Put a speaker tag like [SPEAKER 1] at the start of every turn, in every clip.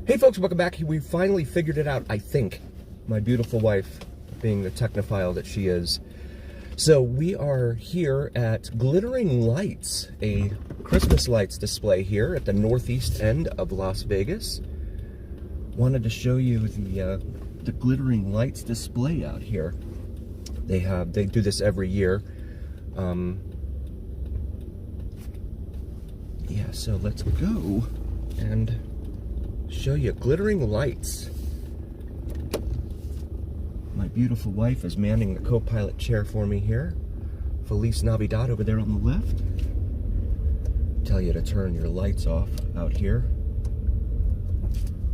[SPEAKER 1] Hey folks, welcome back. We finally figured it out, I think. My beautiful wife, being the technophile that she is. So we are here at Glittering Lights, a Christmas lights display here at the northeast end of Las Vegas. Wanted to show you the Glittering Lights display out here. They do this every year. Yeah, so let's go and show you Glittering Lights. My beautiful wife is manning the co-pilot chair for me here. Feliz Navidad over there on the left. Tell you to turn your lights off out here.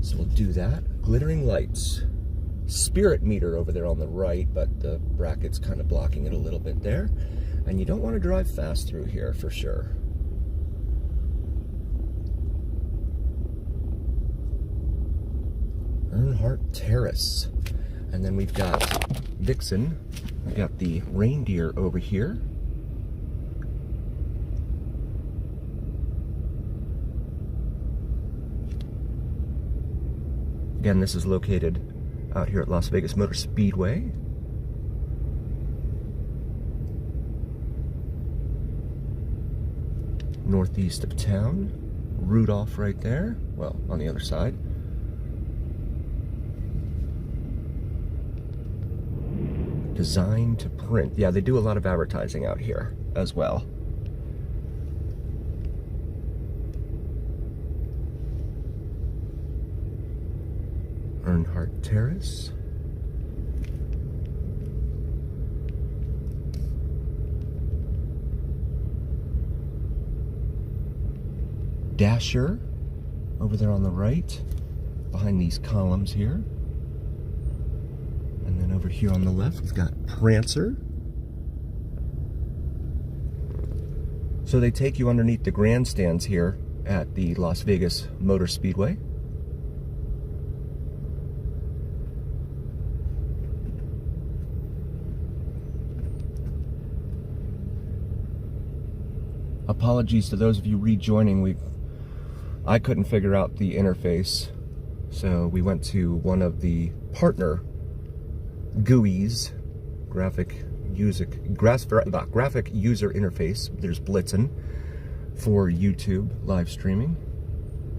[SPEAKER 1] So we'll do that. Glittering Lights. Spirit meter over there on the right, but the bracket's kind of blocking it a little bit there. And you don't want to drive fast through here for sure. Earnhardt Terrace. And then we've got Vixen. We've got the reindeer over here. Again, this is located out here at Las Vegas Motor Speedway. Northeast of town. Rudolph right there. Well, on the other side. Designed to print. Yeah, they do a lot of advertising out here as well. Earnhardt Terrace. Dasher over there on the right, behind these columns here. And then over here on the left, we've got Prancer. So they take you underneath the grandstands here at the Las Vegas Motor Speedway. Apologies to those of you rejoining. I couldn't figure out the interface, so we went to one of the partner GUIs, graphic user interface. There's Blitzen for YouTube live streaming,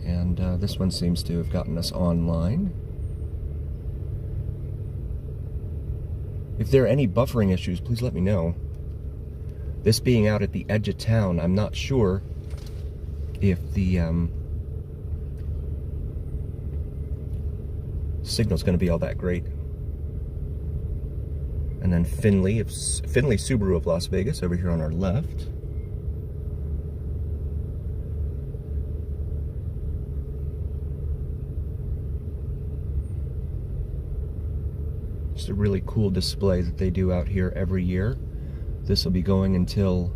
[SPEAKER 1] and this one seems to have gotten us online. If there are any buffering issues, please let me know. This being out at the edge of town, I'm not sure if the signal's going to be all that great. And then Finley Subaru of Las Vegas over here on our left. Just a really cool display that they do out here every year. This will be going until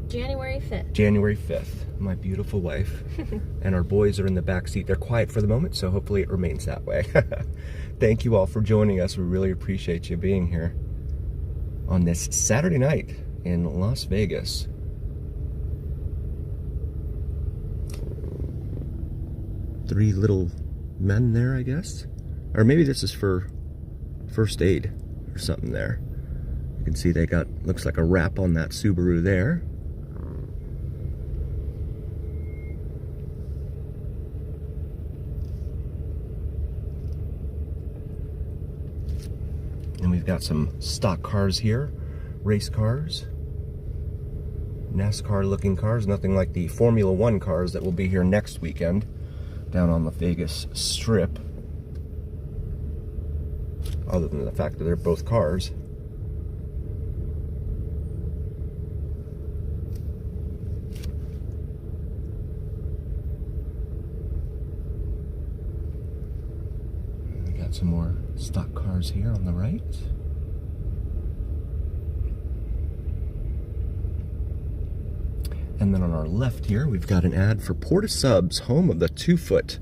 [SPEAKER 2] January 5th.
[SPEAKER 1] January 5th. My beautiful wife. And our boys are in the back seat. They're quiet for the moment, so hopefully it remains that way. Thank you all for joining us. We really appreciate you being here on this Saturday night in Las Vegas. Three little men there, I guess. Or maybe this is for first aid or something there. You can see they got, looks like a wrap on that Subaru there. And we've got some stock cars here, race cars, NASCAR looking cars, nothing like the Formula One cars that will be here next weekend down on the Vegas Strip, other than the fact that they're both cars. We got some more stock cars here on the right. And then on our left here, we've got an ad for Porta Subs, home of the 2-foot.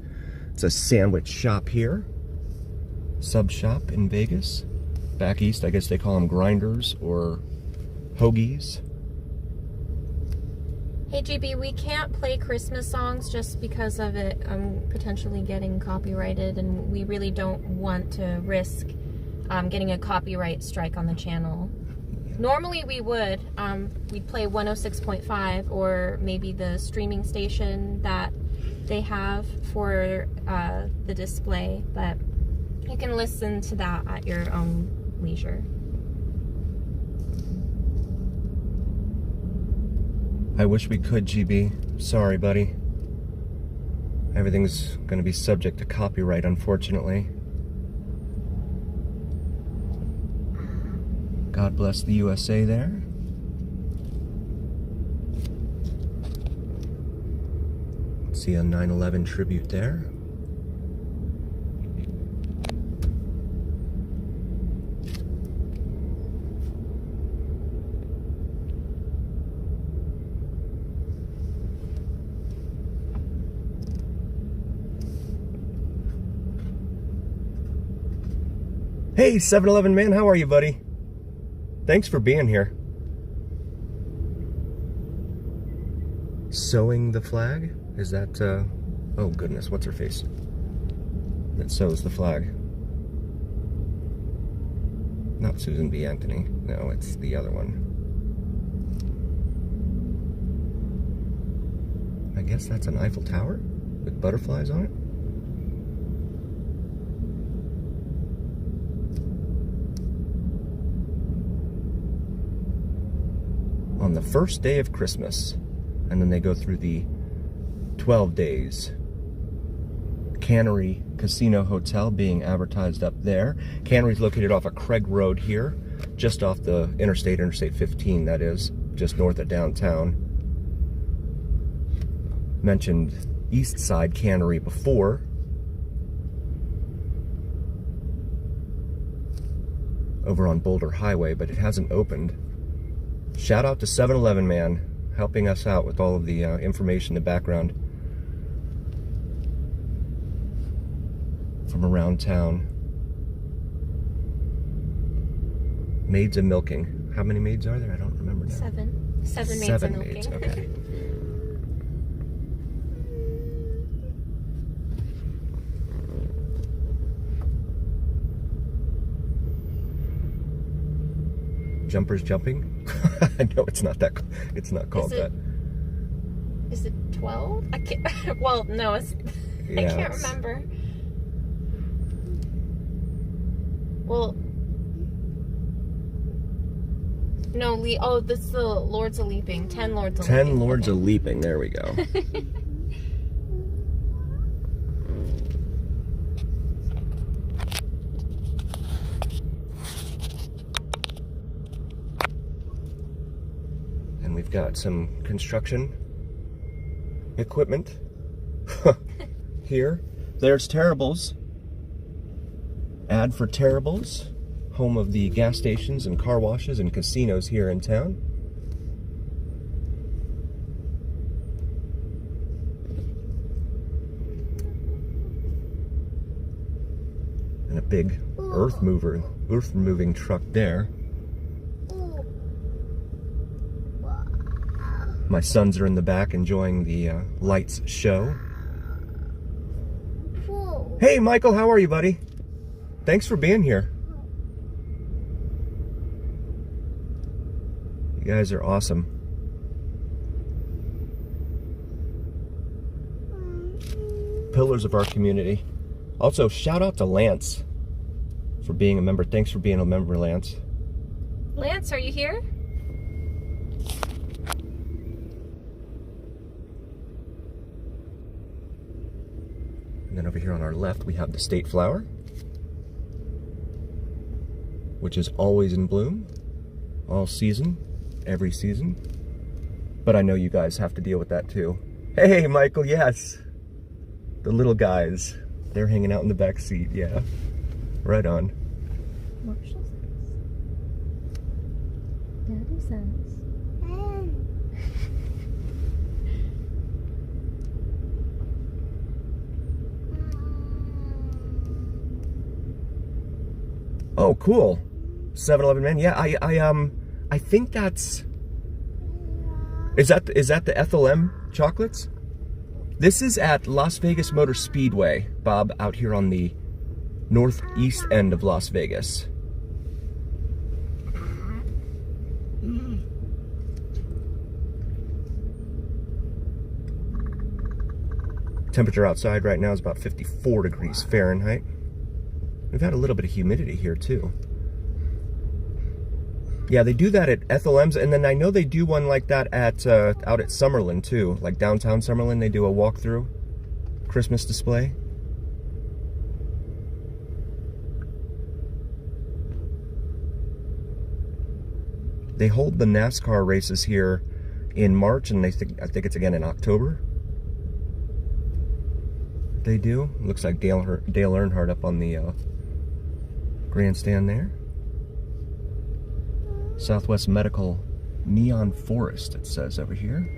[SPEAKER 1] It's a sandwich shop here. Sub shop in Vegas. Back east, I guess they call them grinders or hoagies.
[SPEAKER 2] Hey GB, we can't play Christmas songs just because of it potentially getting copyrighted, and we really don't want to risk getting a copyright strike on the channel. Normally we would. We'd play 106.5 or maybe the streaming station that they have for the display, but you can listen to that at your own leisure.
[SPEAKER 1] I wish we could, GB. Sorry, buddy. Everything's going to be subject to copyright, unfortunately. God bless the USA there. See a 9/11 tribute there. Hey, 7-Eleven man, how are you, buddy? Thanks for being here. Sewing the flag? Is that, oh goodness, what's her face? That sews the flag. Not Susan B. Anthony. No, it's the other one. I guess that's an Eiffel Tower with butterflies on it. On the first day of Christmas, and then they go through the 12 days. Cannery Casino Hotel being advertised up there. Cannery's located off of Craig Road here, just off the Interstate 15, that is, just north of downtown. Mentioned East Side Cannery before. Over on Boulder Highway, but it hasn't opened. Shout out to 7-Eleven man, helping us out with all of the information in the background from around town. Maids of milking. How many maids are there? I don't remember now.
[SPEAKER 2] Seven maids of milking.
[SPEAKER 1] 7 maids, okay. Jumpers jumping? No, it's not that. It's not called that.
[SPEAKER 2] Is it 12? I can't. Well, no, it's. Yeah, I can't remember. Well, no. Oh, this is the Lords of Leaping. 10 Lords of Leaping.
[SPEAKER 1] 10 Lords of Leaping. There we go. We've got some construction equipment here. There's Terrible's. Ad for Terrible's, home of the gas stations and car washes and casinos here in town. And a big earth moving truck there. My sons are in the back enjoying the lights show. Hey, Michael, how are you, buddy? Thanks for being here. You guys are awesome. Pillars of our community. Also, shout out to Lance for being a member. Thanks for being a member, Lance.
[SPEAKER 2] Lance, are you here?
[SPEAKER 1] And then over here on our left, we have the state flower, which is always in bloom, all season, every season. But I know you guys have to deal with that too. Hey, Michael, yes. The little guys, they're hanging out in the back seat, yeah. Right on.
[SPEAKER 2] Marshall says. Daddy says.
[SPEAKER 1] Oh, cool. 7-Eleven man. Yeah, I think that's Is that the Ethel M chocolates? This is at Las Vegas Motor Speedway, Bob, out here on the northeast end of Las Vegas. Temperature outside right now is about 54 degrees Fahrenheit. We've had a little bit of humidity here too. Yeah, they do that at Ethel M's, and then I know they do one like that at out at Summerlin too, like downtown Summerlin. They do a walkthrough Christmas display. They hold the NASCAR races here in March, and I think it's again in October. They do. Looks like Dale Earnhardt up on the grandstand there. Southwest Medical Neon Forest, it says over here.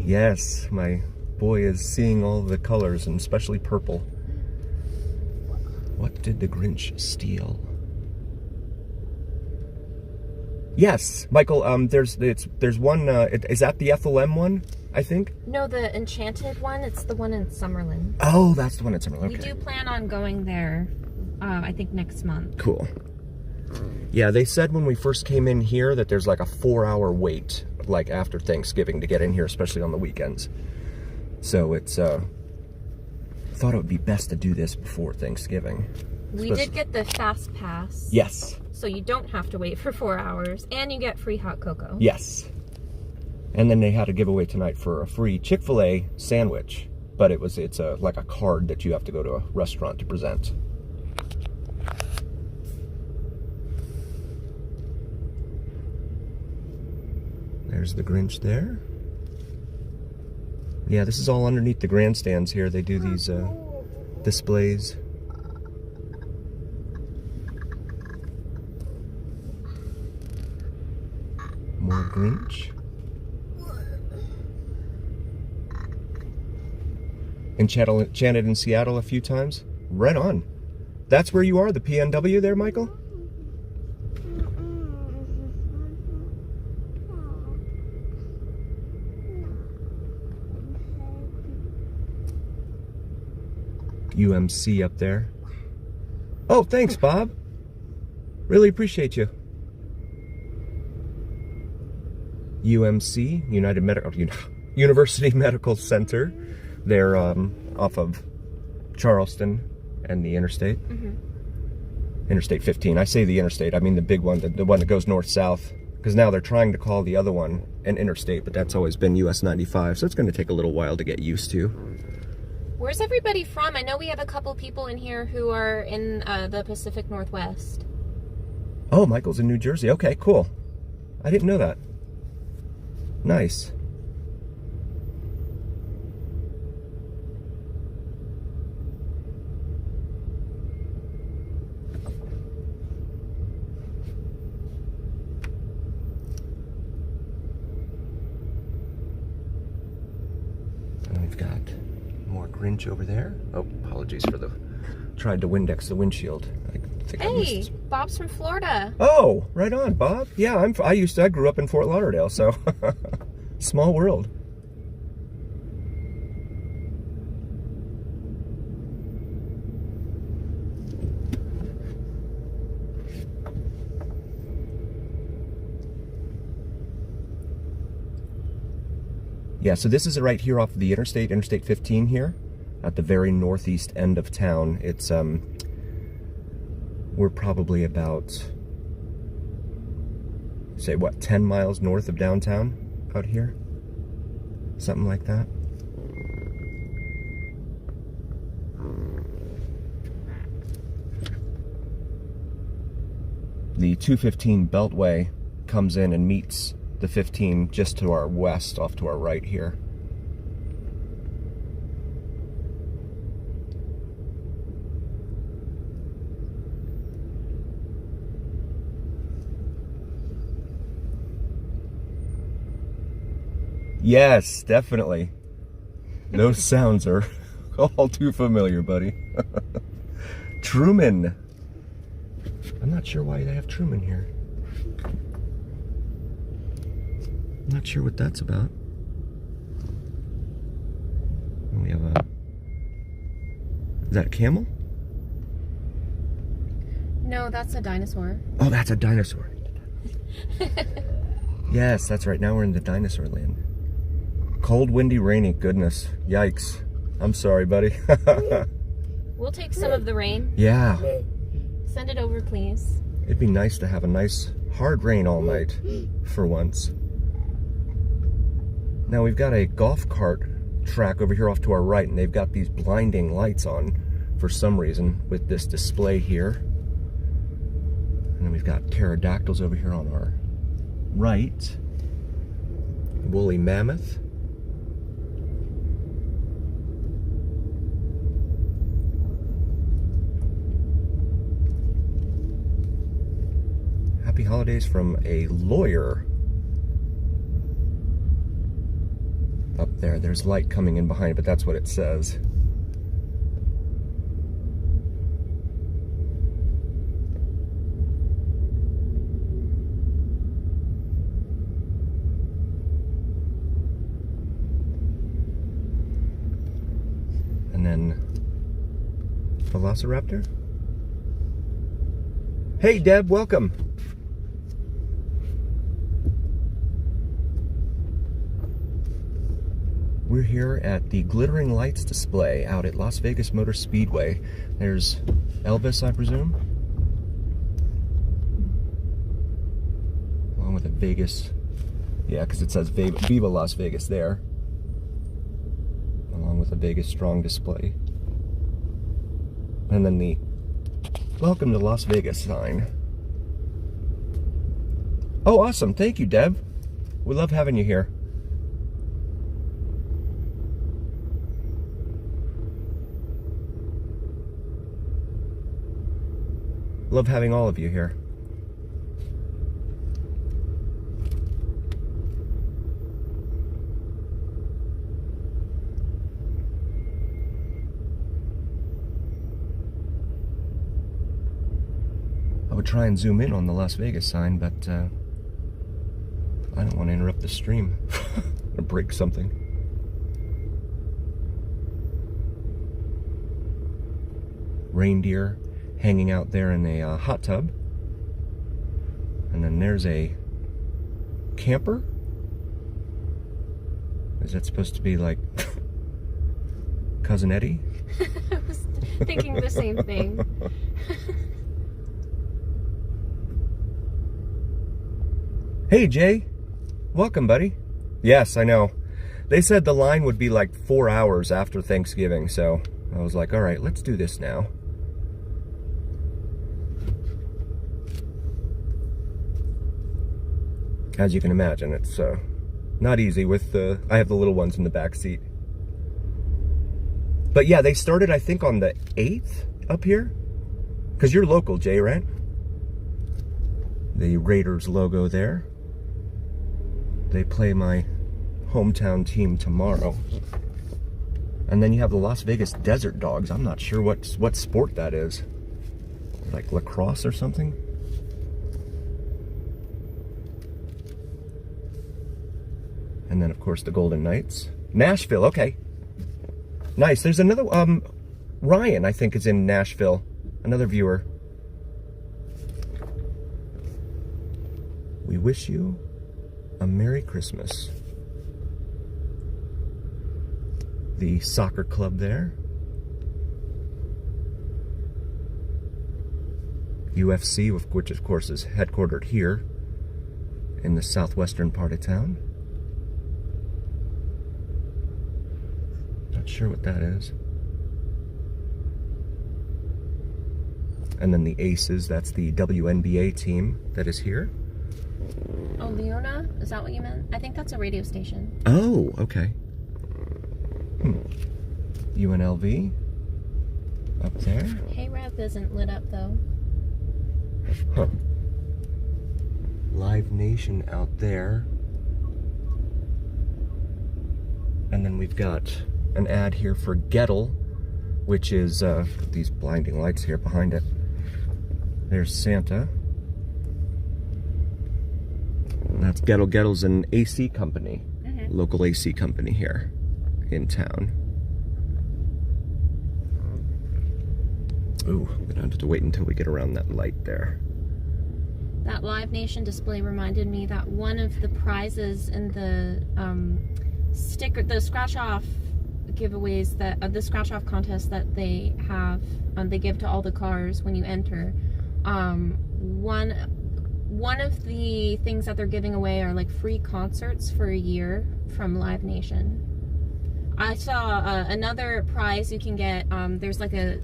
[SPEAKER 1] Yes, my boy is seeing all the colors, and especially purple. What did the Grinch steal? Yes, Michael. There's one. Is that the Ethel M one? I think. No,
[SPEAKER 2] the Enchanted one. It's the one in Summerlin.
[SPEAKER 1] Oh, that's the one in Summerlin. Okay.
[SPEAKER 2] We do plan on going there. I think next month.
[SPEAKER 1] Cool. Yeah, they said when we first came in here that there's like a 4-hour wait, like after Thanksgiving, to get in here, especially on the weekends. So it's thought it would be best to do this before Thanksgiving.
[SPEAKER 2] We did get the fast pass.
[SPEAKER 1] Yes.
[SPEAKER 2] So you don't have to wait for 4 hours, and you get free hot cocoa.
[SPEAKER 1] Yes. And then they had a giveaway tonight for a free Chick-fil-A sandwich, but it's like a card that you have to go to a restaurant to present. There's the Grinch there. Yeah, this is all underneath the grandstands here. They do these displays. More Grinch. Enchanted in Seattle a few times. Right on. That's where you are, the PNW there, Michael? UMC up there. Oh, thanks, Bob. Really appreciate you. UMC, University Medical Center. They're off of Charleston and the interstate. Mm-hmm. Interstate 15. I say the interstate, I mean the big one, the one that goes north-south. Because now they're trying to call the other one an interstate, but that's always been US 95, so it's going to take a little while to get used to.
[SPEAKER 2] Where's everybody from? I know we have a couple people in here who are in the Pacific Northwest.
[SPEAKER 1] Oh, Michael's in New Jersey. Okay, cool. I didn't know that. Nice. And we've got more Grinch over there. Oh, apologies for tried to Windex the windshield.
[SPEAKER 2] Hey, Bob's from Florida.
[SPEAKER 1] Oh, right on, Bob. Yeah, I grew up in Fort Lauderdale, so small world. Yeah, so this is right here off of the Interstate 15 here, at the very northeast end of town. It's we're probably about, say what, 10 miles north of downtown out here? Something like that. The 215 Beltway comes in and meets the 15 just to our west, off to our right here. Yes, definitely. Those sounds are all too familiar, buddy. Truman. I'm not sure why they have Truman here. I'm not sure what that's about. We have a... Is that a camel?
[SPEAKER 2] No, that's a dinosaur.
[SPEAKER 1] Oh, that's a dinosaur. Yes, that's right. Now we're in the dinosaur land. Cold, windy, rainy. Goodness. Yikes. I'm sorry, buddy.
[SPEAKER 2] We'll take some of the rain.
[SPEAKER 1] Yeah.
[SPEAKER 2] Send it over, please.
[SPEAKER 1] It'd be nice to have a nice hard rain all night for once. Now we've got a golf cart track over here off to our right, and they've got these blinding lights on for some reason with this display here. And then we've got pterodactyls over here on our right. Woolly mammoth. Happy holidays from a lawyer. Up there, there's light coming in behind, but that's what it says. And then Velociraptor. Hey Deb, welcome. We're here at the Glittering Lights display out at Las Vegas Motor Speedway. There's Elvis, I presume, along with a Vegas, yeah, because it says Viva Las Vegas there, along with a Vegas Strong display. And then the Welcome to Las Vegas sign. Oh, awesome. Thank you, Deb. We love having you here. Love having all of you here. I would try and zoom in on the Las Vegas sign, but I don't want to interrupt the stream or break something. Reindeer hanging out there in a hot tub. And then there's a camper. Is that supposed to be like Cousin Eddie?
[SPEAKER 2] I was thinking the same thing.
[SPEAKER 1] Hey Jay, welcome buddy. Yes, I know. They said the line would be like 4 hours after Thanksgiving, so I was like, all right, let's do this now. As you can imagine, it's not easy with I have the little ones in the back seat. But yeah, they started, I think, on the 8th up here. Because you're local, Jay, right? The Raiders logo there. They play my hometown team tomorrow. And then you have the Las Vegas Desert Dogs. I'm not sure what sport that is. Like lacrosse or something? And then, of course, the Golden Knights. Nashville, okay. Nice. There's another, Ryan, I think, is in Nashville. Another viewer. We wish you a Merry Christmas. The soccer club there. UFC, which of course is headquartered here in the southwestern part of town. Not sure what that is. And then the Aces, that's the WNBA team that is here.
[SPEAKER 2] Oh, Leona? Is that what you meant? I think that's a radio station.
[SPEAKER 1] Oh, okay. UNLV up there.
[SPEAKER 2] Hey Rap isn't lit up though.
[SPEAKER 1] Huh. Live Nation out there. And then we've got an ad here for Gettle, which is these blinding lights here behind it. There's Santa. And that's Gettle. Gettle's an AC company, local AC company here in town. Ooh, I'm gonna have to wait until we get around that light there.
[SPEAKER 2] That Live Nation display reminded me that one of the prizes in the the scratch-off giveaways, that the scratch-off contest that they have, they give to all the cars when you enter. One of the things that they're giving away are like free concerts for a year from Live Nation. I saw another prize you can get. There's like a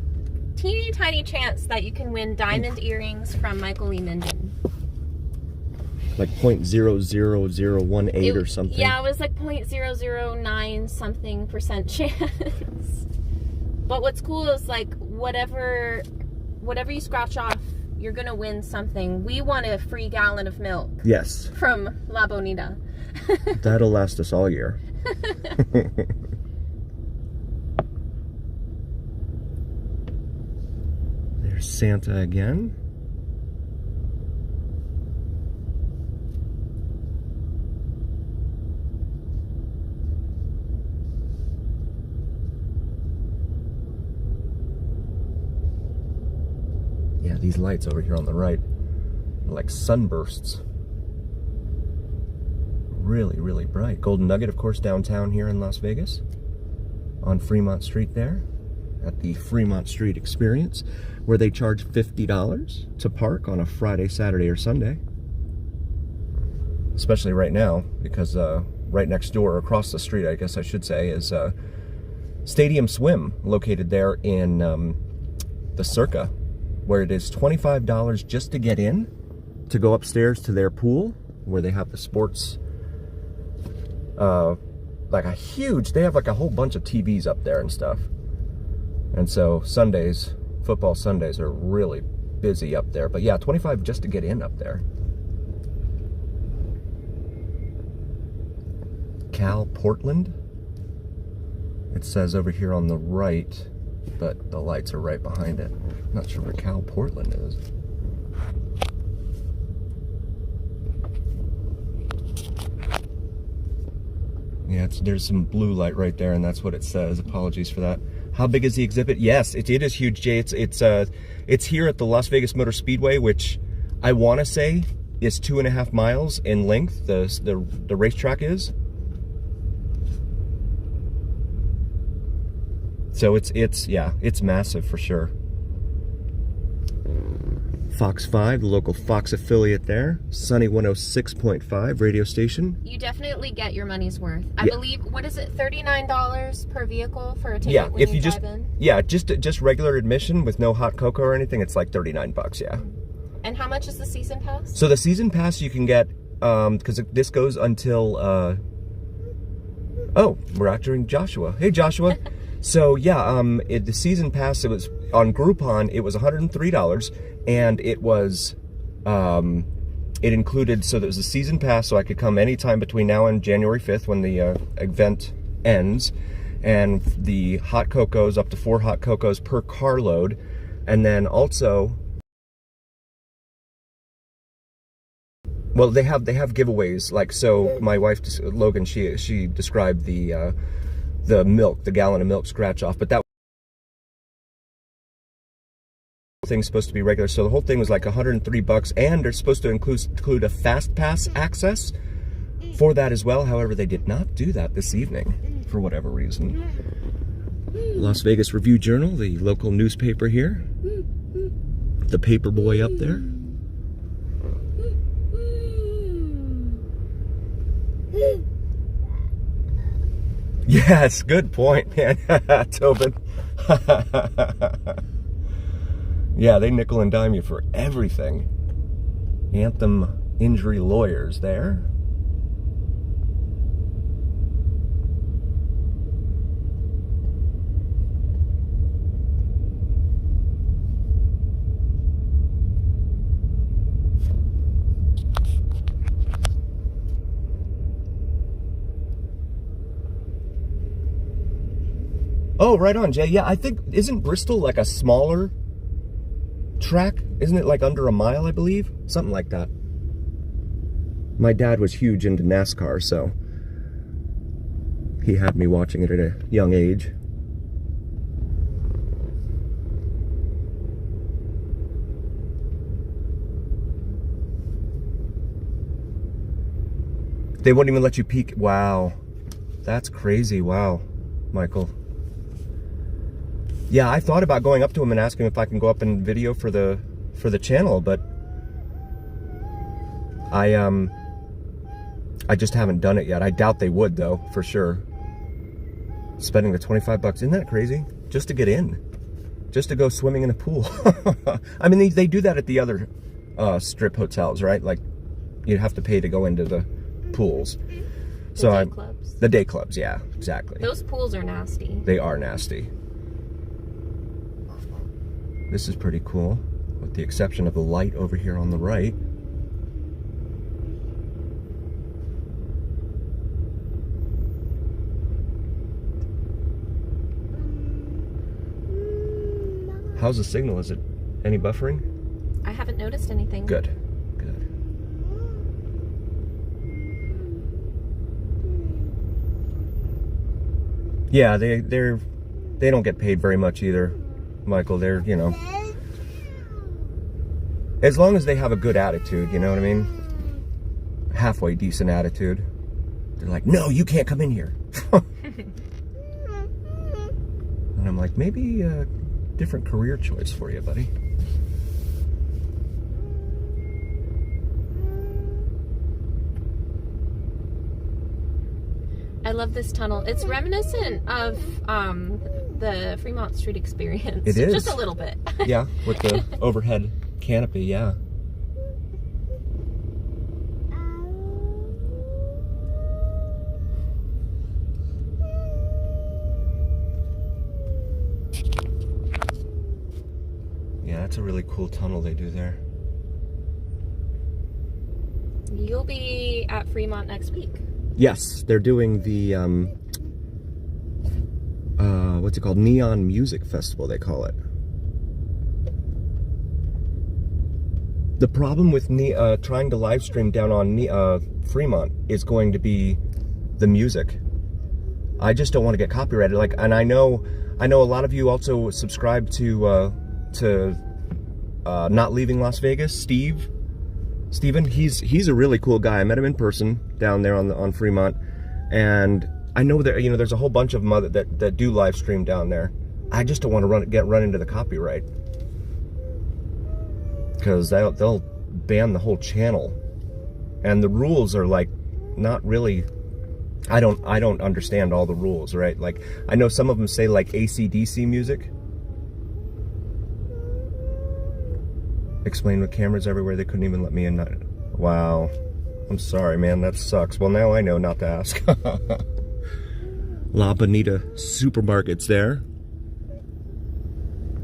[SPEAKER 2] teeny tiny chance that you can win diamond earrings from Michael Lee Minden.
[SPEAKER 1] Like 0.00018 or something.
[SPEAKER 2] Yeah, it was like 0.009 something % chance. But what's cool is like whatever you scratch off, you're gonna win something. We won a free gallon of milk.
[SPEAKER 1] Yes.
[SPEAKER 2] From La Bonita.
[SPEAKER 1] That'll last us all year. There's Santa again. Yeah, these lights over here on the right are like sunbursts. Really, really bright. Golden Nugget, of course, downtown here in Las Vegas. On Fremont Street there. At the Fremont Street Experience, where they charge $50 to park on a Friday, Saturday, or Sunday. Especially right now, because right next door, across the street, I guess I should say, is Stadium Swim, located there in the Circa, where it is $25 just to get in, to go upstairs to their pool, where they have the sports, like a huge, they have like a whole bunch of TVs up there and stuff. And so Sundays, football Sundays are really busy up there. But yeah, $25 just to get in up there. Cal Portland, it says over here on the right, but the lights are right behind it. Not sure where Cal Portland is. Yeah, there's some blue light right there, and that's what it says. Apologies for that. How big is the exhibit? Yes, it is huge, Jay. It's here at the Las Vegas Motor Speedway, which I want to say is 2.5 miles in length. The racetrack is. So it's massive for sure. Fox 5, the local Fox affiliate there. Sunny 106.5 radio station.
[SPEAKER 2] You definitely get your money's worth. I believe, what is it, $39 per vehicle for a ticket when
[SPEAKER 1] if you
[SPEAKER 2] drive
[SPEAKER 1] just
[SPEAKER 2] in?
[SPEAKER 1] Yeah, just regular admission with no hot cocoa or anything, it's like $39, yeah.
[SPEAKER 2] And how much is the season pass?
[SPEAKER 1] So the season pass you can get, because this goes until, oh, we're acting Joshua. Hey, Joshua. So yeah, the season pass, it was on Groupon, it was $103, and it was, it included, so there was a season pass, so I could come anytime between now and January 5th when the event ends, and the hot cocos, up to 4 hot cocos per carload, and then also, well, they have giveaways, like, so my wife, Logan, she described the milk, the gallon of milk scratch off, but that thing's supposed to be regular, so the whole thing was like $103, and they're supposed to include a fast pass access for that as well. However, they did not do that this evening for whatever reason. Las Vegas Review-Journal, the local newspaper here, the paper boy up there. Yes, good point, man. Tobin. Yeah, they nickel and dime you for everything. Anthem Injury Lawyers there. Oh, right on, Jay. Yeah, I think, isn't Bristol like a smaller track? Isn't it like under a mile, I believe? Something like that. My dad was huge into NASCAR, so he had me watching it at a young age. They wouldn't even let you peek. Wow. That's crazy. Wow, Michael. Yeah, I thought about going up to him and asking if I can go up and video for the channel, but I just haven't done it yet. I doubt they would, though, for sure. Spending the 25 bucks, isn't that crazy? Just to get in. Just to go swimming in a pool. I mean, they do that at the other strip hotels, right? Like, you have to pay to go into the pools.
[SPEAKER 2] The day clubs.
[SPEAKER 1] The day clubs, yeah, exactly.
[SPEAKER 2] Those pools are nasty.
[SPEAKER 1] They are nasty. This is pretty cool, with the exception of the light over here on the right. How's the signal? Is it any buffering?
[SPEAKER 2] I haven't noticed anything.
[SPEAKER 1] Good, good. Yeah, they don't get paid very much either, Michael. They're, you know, as long as they have a good attitude, you know what I mean? Halfway decent attitude. They're like, no, you can't come in here. And I'm like, maybe a different career choice for you, buddy.
[SPEAKER 2] I love this tunnel. It's reminiscent of the Fremont Street experience.
[SPEAKER 1] It is.
[SPEAKER 2] Just a little bit.
[SPEAKER 1] Yeah, with the overhead canopy, yeah. Yeah, that's a really cool tunnel they do there.
[SPEAKER 2] You'll be at Fremont next week.
[SPEAKER 1] Yes, they're doing the, what's it called? Neon Music Festival, they call it. The problem with trying to live stream down on Fremont is going to be the music. I just don't want to get copyrighted. Like, and I know a lot of you also subscribe to Not Leaving Las Vegas. Steven, he's a really cool guy. I met him in person down there on Fremont, and I know that, you know, there's a whole bunch of them that do live stream down there. I just don't want to run into the copyright, because they'll ban the whole channel, and the rules are like not really. I don't understand all the rules, right? Like, I know some of them say like AC/DC music. Explain with cameras everywhere, they couldn't even let me in. Wow. I'm sorry, man, that sucks. Well, now I know not to ask. La Bonita Supermarket's there.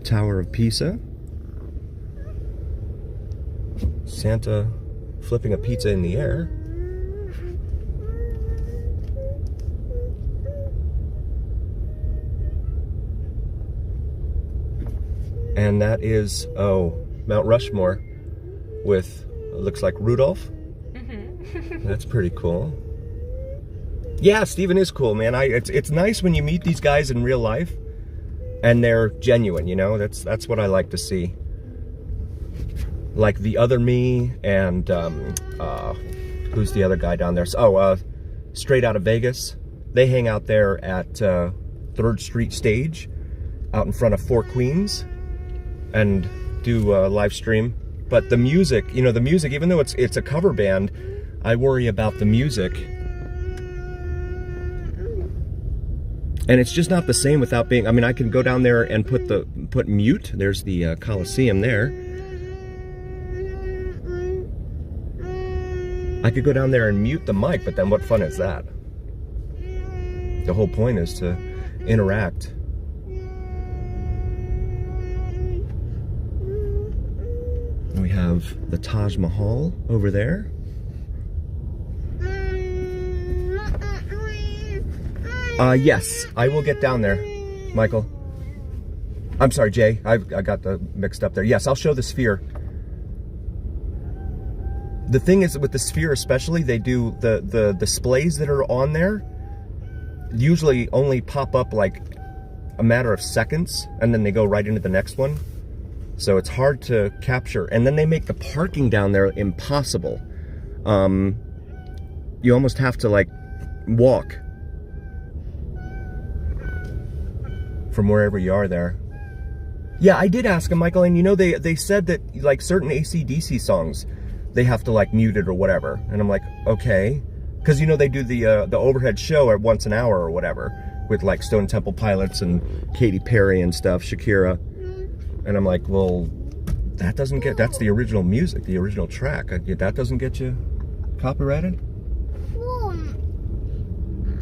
[SPEAKER 1] Tower of Pisa. Santa flipping a pizza in the air. And that is, Mount Rushmore with, it looks like Rudolph. Mm-hmm. That's pretty cool. Yeah, Steven is cool, man. It's nice when you meet these guys in real life and they're genuine, you know? That's what I like to see. Like the other me and who's the other guy down there? Straight Out of Vegas. They hang out there at 3rd Street Stage out in front of Four Queens and do a live stream. But the music, you know, even though it's a cover band, I worry about the music. And it's just not the same without being, I mean, I can go down there and put mute. There's the Coliseum there. I could go down there and mute the mic, but then what fun is that? The whole point is to interact. We have the Taj Mahal over there. Yes, I will get down there. Michael. I'm sorry, Jay. I got the mixed up there. Yes, I'll show the sphere. The thing is, with the sphere especially, they do the displays that are on there usually only pop up like a matter of seconds, and then they go right into the next one. So it's hard to capture. And then they make the parking down there impossible. You almost have to like walk from wherever you are there. Yeah, I did ask him, Michael, and you know, they said that like certain AC/DC songs, they have to like mute it or whatever. And I'm like, okay. Because you know, they do the overhead show at once an hour or whatever with like Stone Temple Pilots and Katy Perry and stuff, Shakira. And I'm like, well, that doesn't get, that's the original music, the original track. That doesn't get you copyrighted?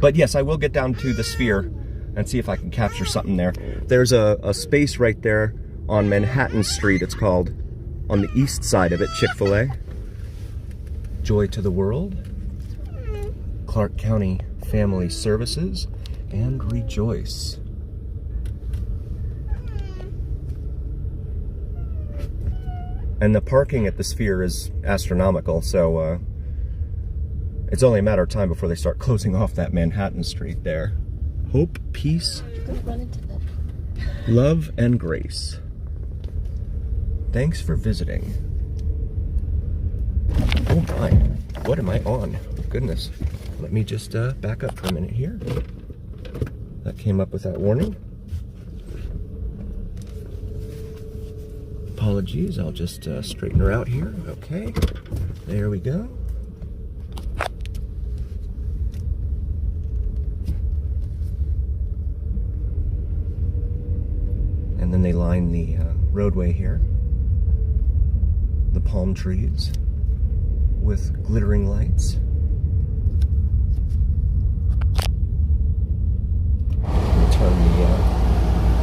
[SPEAKER 1] But yes, I will get down to the sphere and see if I can capture something there. There's a space right there on Manhattan Street, it's called, on the east side of it, Chick-fil-A. Joy to the World, Clark County Family Services, and Rejoice. And the parking at the sphere is astronomical, so it's only a matter of time before they start closing off that Manhattan Street there. Hope, peace, love, and grace. Thanks for visiting. Oh my, what am I on? Goodness. Let me just back up for a minute here. That came up with that warning. Apologies, I'll just straighten her out here. Okay, there we go. And then they line the roadway here, the palm trees with glittering lights. We'll turn the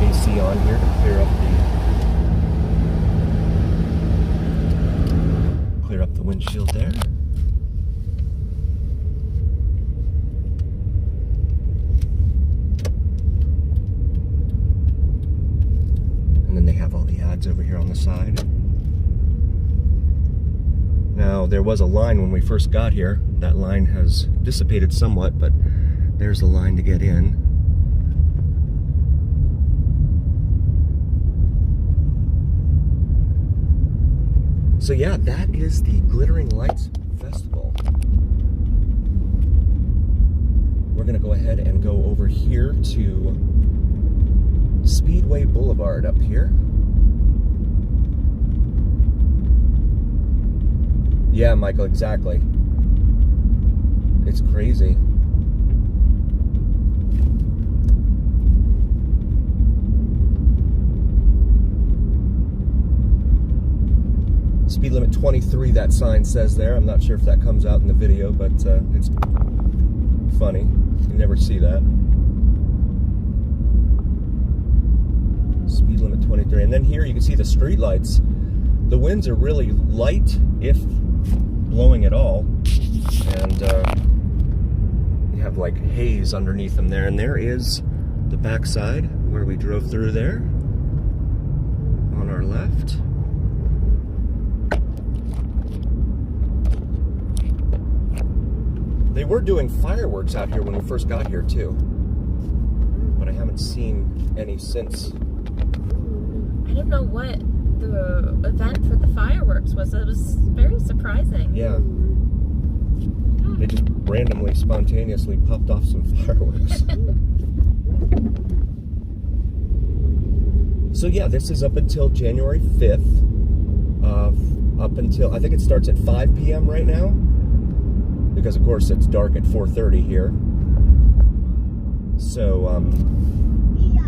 [SPEAKER 1] AC on here to clear up the windshield there. And then they have all the ads over here on the side. Now, there was a line when we first got here. That line has dissipated somewhat, but there's a line to get in. So yeah, that is the Glittering Lights Festival. We're gonna go ahead and go over here to Speedway Boulevard up here. Yeah, Michael, exactly. It's crazy. Speed limit 23, that sign says there. I'm not sure if that comes out in the video, but it's funny. You never see that. Speed limit 23. And then here you can see the street lights. The winds are really light, if blowing at all. And you have like haze underneath them there. And there is the backside where we drove through there on our left. They were doing fireworks out here when we first got here too, but I haven't seen any since.
[SPEAKER 2] I don't know what the event for the fireworks was. It was very surprising.
[SPEAKER 1] Yeah. They just randomly, spontaneously popped off some fireworks. So yeah, this is up until January 5th. Up until, I think it starts at 5 p.m. right now. Because of course it's dark at 4:30 here. So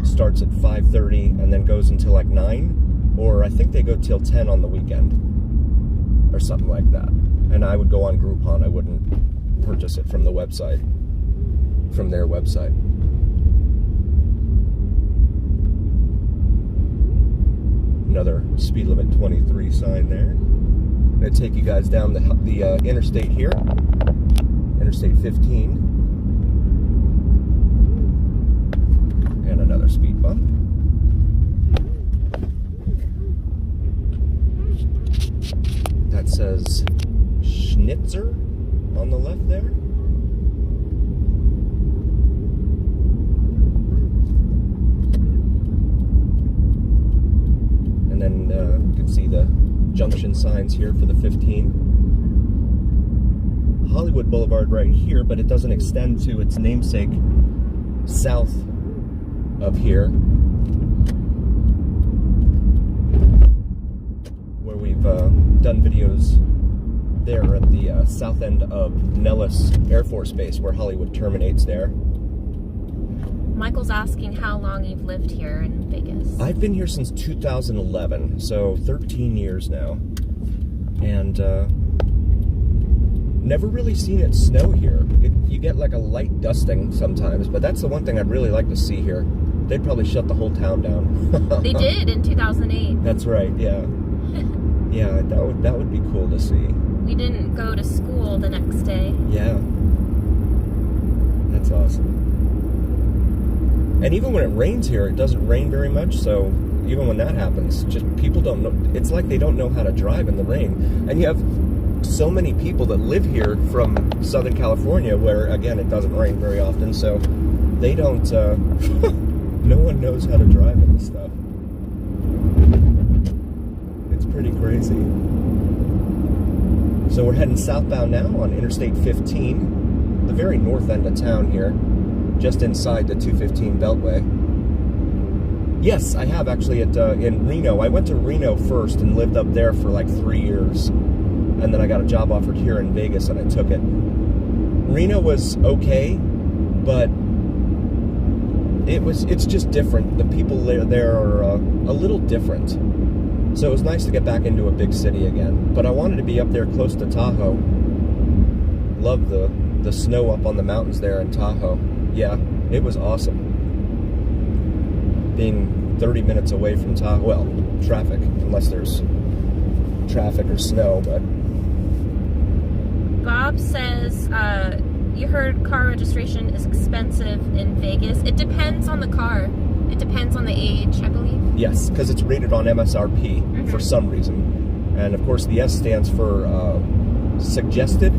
[SPEAKER 1] starts at 5:30 and then goes until like 9, or I think they go till 10 on the weekend or something like that. And I would go on Groupon. I wouldn't purchase it from the website, from their website. Another speed limit 23 sign there. I'm gonna take you guys down the interstate here. Interstate 15, and another another speed bump. That says Schnitzer on the left there. And then you can see the junction signs here for the 15. Hollywood Boulevard right here, but it doesn't extend to its namesake south of here, where we've done videos there at the south end of Nellis Air Force Base, where Hollywood terminates there.
[SPEAKER 2] Michael's asking how long you've lived here in Vegas.
[SPEAKER 1] I've been here since 2011, so 13 years now, and never really seen it snow here. You get like a light dusting sometimes, but that's the one thing I'd really like to see here. They'd probably shut the whole town down.
[SPEAKER 2] They did in 2008.
[SPEAKER 1] That's right, yeah. Yeah, that would be cool to see.
[SPEAKER 2] We didn't go to school the next day.
[SPEAKER 1] Yeah. That's awesome. And even when it rains here, it doesn't rain very much, so even when that happens, just people don't know. It's like they don't know how to drive in the rain. And you have so many people that live here from Southern California, where again it doesn't rain very often, so they don't no one knows how to drive in this stuff. It's pretty crazy. So we're heading southbound now on Interstate 15, the very north end of town here, just inside the 215 Beltway. Yes, I have actually in Reno. I went to Reno first and lived up there for like 3 years. And then I got a job offered here in Vegas, and I took it. Reno was okay, but it's just different. The people there are a little different. So it was nice to get back into a big city again. But I wanted to be up there close to Tahoe. Love the snow up on the mountains there in Tahoe. Yeah, it was awesome. Being 30 minutes away from Tahoe, well, traffic, unless there's traffic or snow, but...
[SPEAKER 2] Bob says, you heard car registration is expensive in Vegas. It depends on the car. It depends on the age, I believe.
[SPEAKER 1] Yes, because it's rated on MSRP for some reason. And of course the S stands for suggested.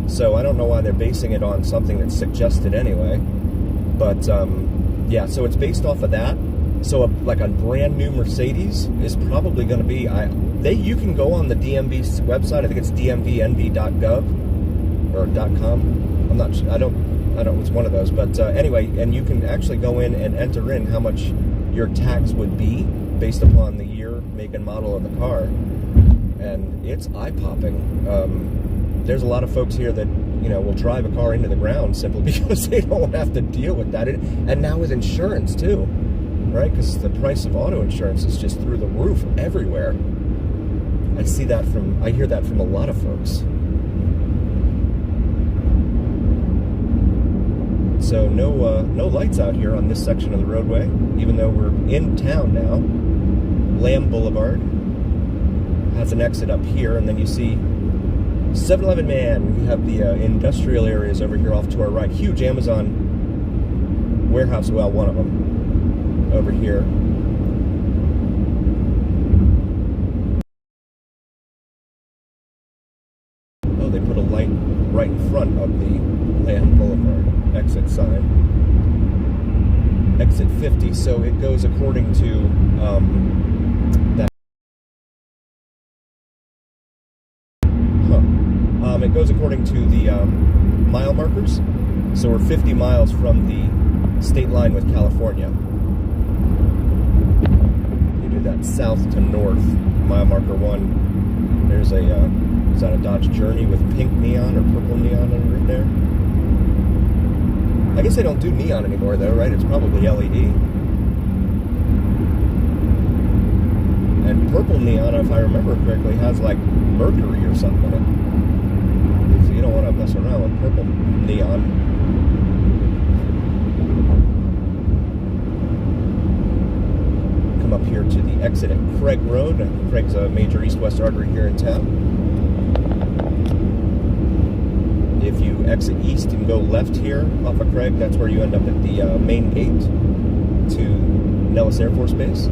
[SPEAKER 1] So I don't know why they're basing it on something that's suggested anyway. But yeah, so it's based off of that. So like a brand new Mercedes is probably going to be, you can go on the DMV's website. I think it's dmvnv.gov or .com. I'm not sure. I don't, it's one of those. But anyway, and you can actually go in and enter in how much your tax would be based upon the year, make, and model of the car. And it's eye-popping. There's a lot of folks here that, will drive a car into the ground simply because they don't have to deal with that. And now with insurance, too. Right? Because the price of auto insurance is just through the roof everywhere. I hear that from a lot of folks. So no lights out here on this section of the roadway, even though we're in town now. Lamb Boulevard has an exit up here, and then you see 7-Eleven Man. We have the industrial areas over here off to our right. Huge Amazon warehouse, well, one of them. Over here. Oh, they put a light right in front of the Lamb Boulevard exit sign. Exit 50, so it goes according to that. It goes according to the mile markers. So we're 50 miles from the state line with California. That south to north, mile marker 1. There's is that a Dodge Journey with pink neon or purple neon under it there? I guess they don't do neon anymore though, right? It's probably LED. And purple neon, if I remember correctly, has like mercury or something in it. So you don't want to mess around with purple neon. Up here to the exit at Craig Road. Craig's a major east-west artery here in town. If you exit east and go left here off of Craig, that's where you end up at the main gate. to Nellis Air Force Base.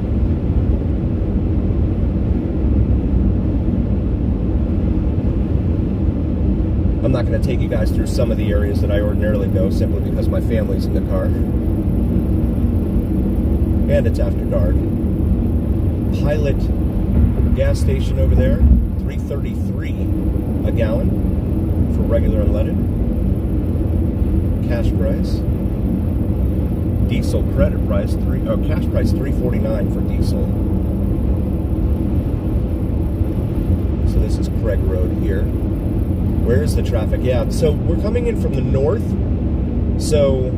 [SPEAKER 1] I'm not going to take you guys through some of the areas that I ordinarily go, simply because my family's in the car. And it's after dark. Pilot gas station over there, $3.33 a gallon for regular unleaded. Cash price. Diesel credit price, cash price $3.49 for diesel. So this is Craig Road here. Where is the traffic? Yeah, so we're coming in from the north, so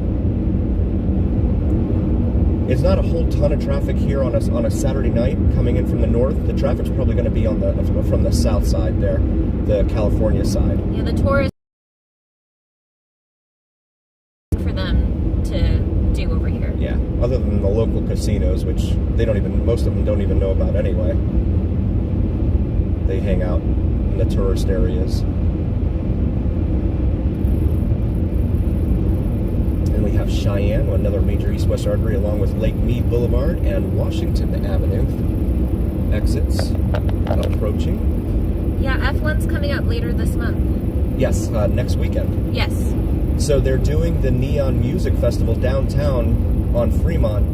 [SPEAKER 1] it's not a whole ton of traffic here on a Saturday night coming in from the north. The traffic's probably going to be from the south side there, the California side.
[SPEAKER 2] Yeah, the tourists for them to do over here.
[SPEAKER 1] Yeah, other than the local casinos, which most of them don't even know about anyway. They hang out in the tourist areas. And we have Cheyenne, another major east-west artery, along with Lake Mead Boulevard and Washington Avenue. Exits approaching.
[SPEAKER 2] Yeah, F1's coming up later this month.
[SPEAKER 1] Yes, next weekend.
[SPEAKER 2] Yes.
[SPEAKER 1] So they're doing the Neon Music Festival downtown on Fremont.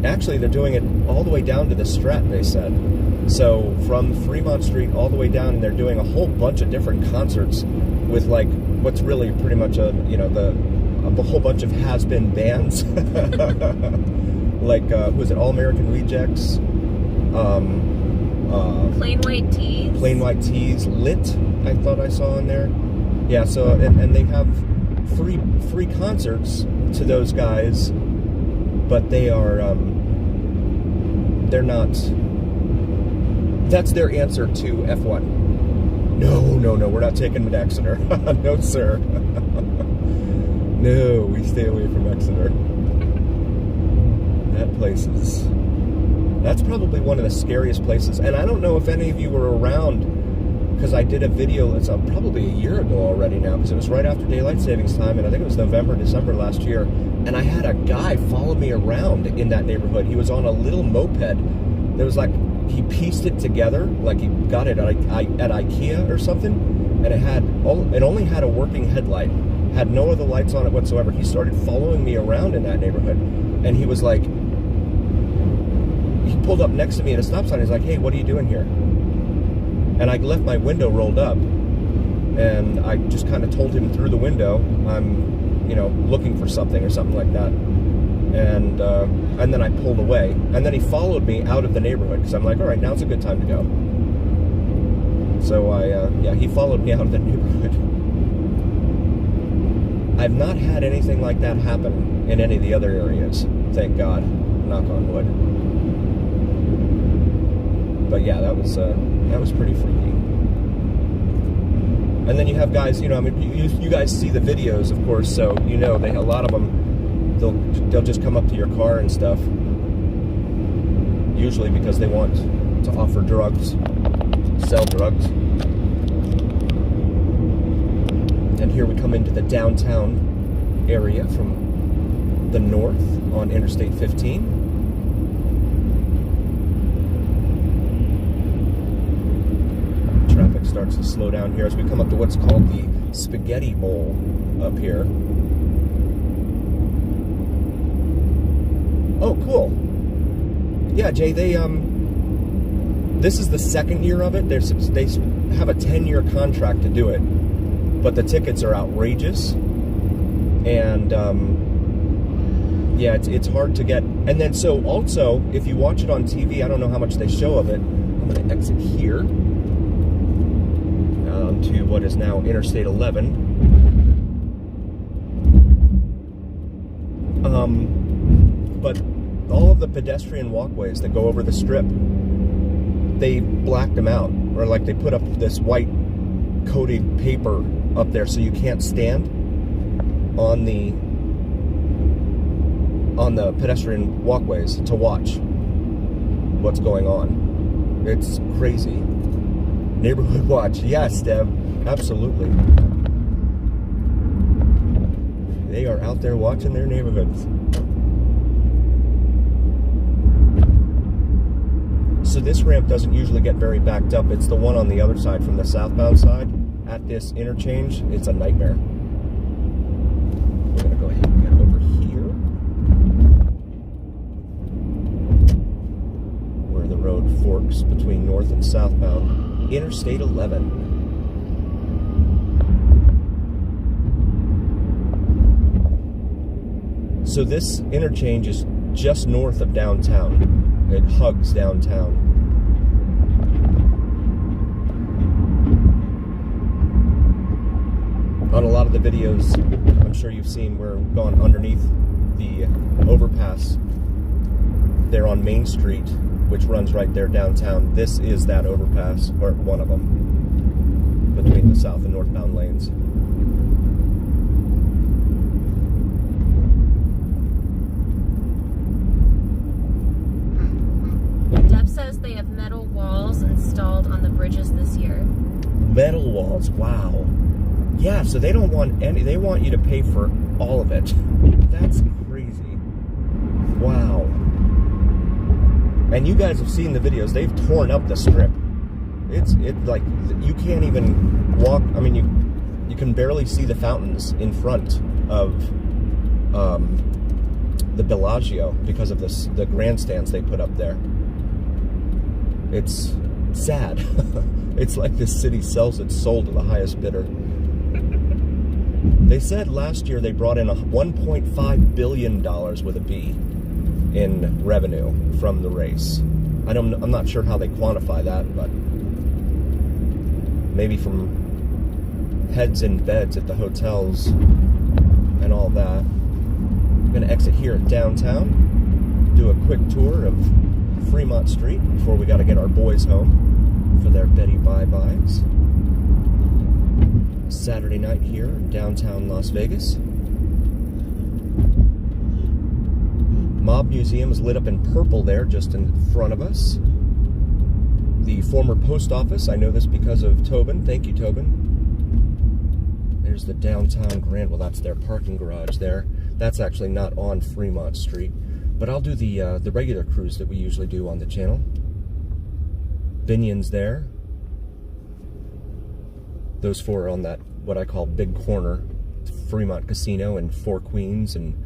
[SPEAKER 1] Actually, they're doing it all the way down to the Strat, they said. So from Fremont Street all the way down, and they're doing a whole bunch of different concerts with like what's really pretty much a whole bunch of has-been bands. Like was it All American Rejects?
[SPEAKER 2] Plain White Tees.
[SPEAKER 1] Plain White Tees. Lit, I thought I saw in there. Yeah. So and they have free concerts to those guys, but they are they're not. That's their answer to F1. No, we're not taking them to Exeter. No, sir. No, we stay away from Exeter. That place that's probably one of the scariest places. And I don't know if any of you were around, because I did a video, it's probably a year ago already now, because it was right after daylight savings time, and I think it was November, December last year, and I had a guy follow me around in that neighborhood. He was on a little moped. There was like, he pieced it together, like he got it at IKEA or something, and it only had a working headlight, had no other lights on it whatsoever. He started following me around in that neighborhood, and he was like, he pulled up next to me at a stop sign. He's like, "Hey, what are you doing here?" And I left my window rolled up, and I just kind of told him through the window, I'm, looking for something or something like that. And then I pulled away, and then he followed me out of the neighborhood, because I'm like, all right, now's a good time to go. So he followed me out of the neighborhood. I've not had anything like that happen in any of the other areas, thank God, knock on wood. But yeah, that was pretty freaky. And then you have guys, you guys see the videos, of course, so a lot of them, they'll just come up to your car and stuff, usually because they want to offer drugs, sell drugs. And here we come into the downtown area from the north on Interstate 15. Traffic starts to slow down here as we come up to what's called the Spaghetti Bowl up here. Oh, cool. Yeah, Jay, this is the second year of it. They have a 10-year contract to do it, but the tickets are outrageous. And, it's hard to get. And then, so also, if you watch it on TV, I don't know how much they show of it. I'm going to exit here to what is now Interstate 11. But all of the pedestrian walkways that go over the strip, they blacked them out, or like they put up this white coated paper up there so you can't stand on the pedestrian walkways to watch what's going on. It's crazy. Neighborhood watch. Yes, Deb. Absolutely. They are out there watching their neighborhoods. so this ramp doesn't usually get very backed up. It's the one on the other side from the southbound side. At this interchange, it's a nightmare. We're gonna go ahead and get over here, where the road forks between north and southbound Interstate 11. So this interchange is just north of downtown. It hugs downtown. On a lot of the videos, I'm sure you've seen, we're going underneath the overpass there on Main Street, which runs right there downtown. This is that overpass, or one of them, between the south and northbound lanes.
[SPEAKER 2] Says they have metal walls installed on the bridges this year.
[SPEAKER 1] Metal walls, wow. Yeah, so they don't want any, they want you to pay for all of it. That's crazy. Wow. And you guys have seen the videos, they've torn up the strip. It's like, you can't even walk, I mean, you can barely see the fountains in front of the Bellagio because of the grandstands they put up there. It's sad. It's like this city sells its soul to the highest bidder. They said last year they brought in $1.5 billion with a B in revenue from the race. I'm not sure how they quantify that, but maybe from heads in beds at the hotels and all that. I'm gonna exit here at downtown, do a quick tour of Fremont Street before we got to get our boys home for their Betty Bye-Byes. Saturday night here in downtown Las Vegas. Mob Museum is lit up in purple there just in front of us. The former post office, I know this because of Tobin. Thank you, Tobin. There's the downtown Grand, well, that's their parking garage there. That's actually not on Fremont Street. But I'll do the regular cruise that we usually do on the channel. Binion's there. Those four are on that, what I call big corner. Fremont Casino and Four Queens and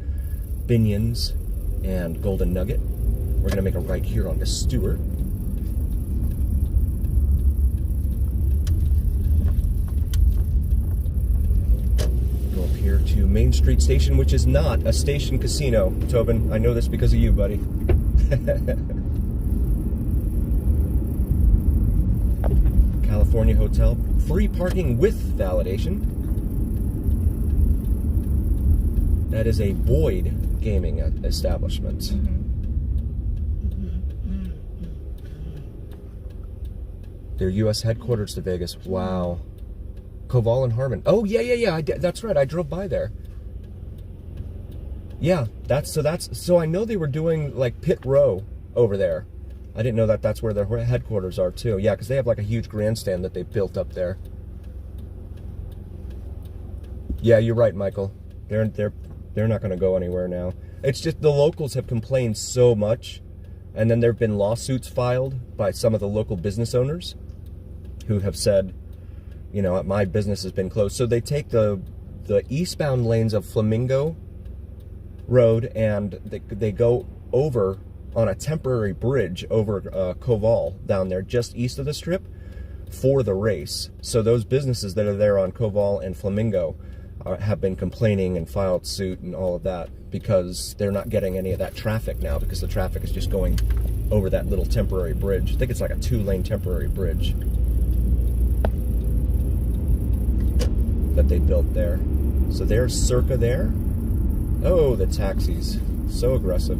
[SPEAKER 1] Binion's and Golden Nugget. We're gonna make a right here onto Stewart. Go up here to Main Street Station, which is not a station casino, Tobin. I know this because of you, buddy. California Hotel. Free parking with validation. That is a Boyd gaming establishment. Their U.S. headquarters to Vegas. Wow. Koval and Harmon. Oh, yeah. That's right. I drove by there. Yeah, so I know they were doing like Pit Row over there. I didn't know that that's where their headquarters are too. Yeah, because they have like a huge grandstand that they built up there. Yeah, you're right, Michael. They're not going to go anywhere now. It's just the locals have complained so much, and then there have been lawsuits filed by some of the local business owners who have said, you know, my business has been closed. So they take the eastbound lanes of Flamingo Road and they go over on a temporary bridge over Koval down there just east of the strip for the race. So those businesses that are there on Koval and Flamingo have been complaining and filed suit and all of that because they're not getting any of that traffic now because the traffic is just going over that little temporary bridge. I think it's like a 2-lane temporary bridge that they built there. So there's Circa there. Oh, the taxis. So aggressive.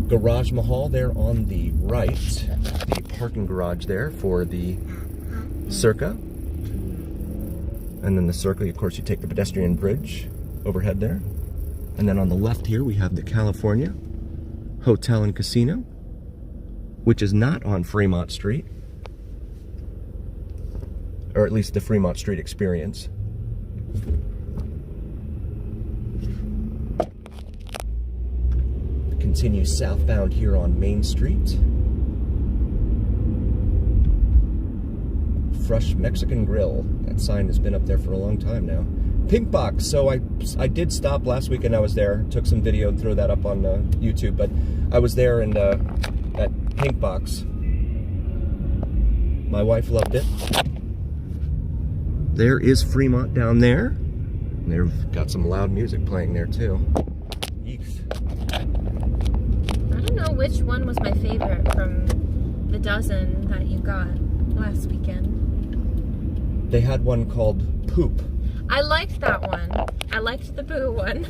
[SPEAKER 1] Garage Mahal there on the right. The parking garage there for the Circa. And then the Circa, of course, you take the pedestrian bridge overhead there. And then on the left here, we have the California Hotel and Casino, which is not on Fremont Street. Or at least the Fremont Street experience. Continue southbound here on Main Street. Fresh Mexican Grill. That sign has been up there for a long time now. Pink Box. So I did stop last weekend. I was there, took some video and threw that up on YouTube. But I was there and at Pink Box. My wife loved it. There is Fremont down there. And they've got some loud music playing there too. Yeeks.
[SPEAKER 2] I don't know which one was my favorite from the dozen that you got last weekend.
[SPEAKER 1] They had one called Poop.
[SPEAKER 2] I liked that one. I liked the Boo one.